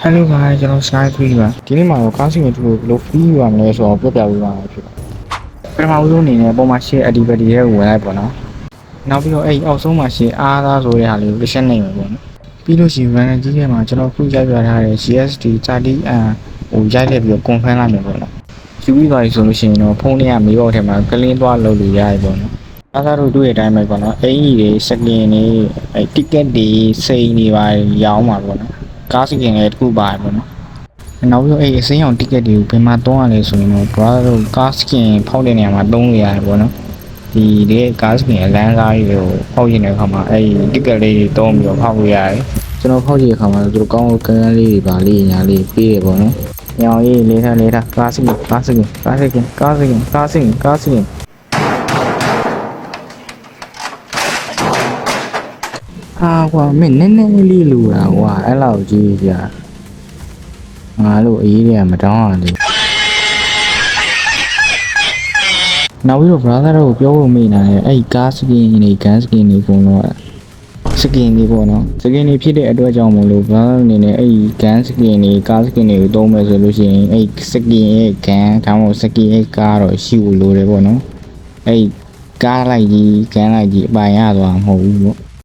Hello guys ကျွန်တော် Sky 3ပါဒီနေ့မှာတော့ကားစီရင်တူကိုဘယ်လို free ရမလဲဆိုတော့ပြောပြပေးပါမယ်ဖြစ်ပထမဦးဆုံးအနေနဲ့ပုံမှန် share activity ရဲ့ဝင်လိုက်ပေါ့နော်နောက်ပြီးတော့အဲ့အောက်ဆုံးမှာ share အားသားဆိုတဲ့ဟာလေးကိုတစ်ချက်နိုင်မှာပေါ့နော်ပြီးလို့ရှိရင် random ကြီးထဲမှာကျွန်တော်ခုရိုက်ပြထားတဲ့ GSD 30an ဟိုရိုက်လိုက်ပြီးတော့ confirm လိုက်မယ်ပေါ့နော်ယူပြီးပါပြီဆိုလို့ရှိရင်တော့ဖုန်းထဲကမေးဖို့ထဲမှာကလင်းသွားလုပ်လို့ရတယ်ပေါ့နော်အားသားတို့တွေ့တဲ့အတိုင်းပဲပေါ့နော်အင်ကြီးတွေစကင်တွေအဲ့ ticket တွေစိန်တွေပါရောင်းမှာပေါ့နော်ကားစီရင်လည်းတစ်ခုပါတယ်ပေါ့နော်နောက်ပြီးတော့အဲ့အစင်းအောင် ticket တွေကိုဘယ်မှာသုံးရလဲဆိုရင်တော့ brother တို့ကားစကင်ဖောက်တဲ့နေရာမှာသုံးလို့ရတယ်ပေါ့နော်ဒီကားစကင်အလန်းကားတွေကိုဖောက်ရင်တဲ့အခါမှာအဲ့ ticket လေးတွေသုံးပြီးတော့ဖောက်လို့ရတယ်ကျွန်တော်ဖောက်ကြည့်တဲ့အခါမှာသူတို့ကောင်းကန်းလေးတွေပါလေးညာလေးပေးတယ်ပေါ့နော်ညောင်ကြီးလေးထားကားစကင်ဟာကွာမင်းနည်းနည်းလေးလူတာကွာအဲ့လောက်ကြီးကြာငါလို့အေးတွေကမတောင်းရသေးနောက်ပြီးတော့ brother တို့ပြောဖို့မေ့နေတယ်အဲ့ကားစကင်တွေကန်စကင်တွေကုန်တော့စကင်တွေပေါ့နော်စကင်တွေဖြစ်တဲ့အတွက်ကြောင့်မလို့ brother အနေနဲ့အဲ့ကန်စကင်တွေကားစကင်တွေကိုသုံးမယ်ဆိုလို့ရှိရင်အဲ့စကင်ရဲ့ကန်ဒါမှမဟုတ်စကင်ရဲ့ကားတော့ရှိဖို့လိုတယ်ပေါ့နော်အဲ့ကားလိုက်ကြီးကန်လိုက်ကြီးအပိုင်ရသွားမှာမဟုတ်ဘူးပေါ့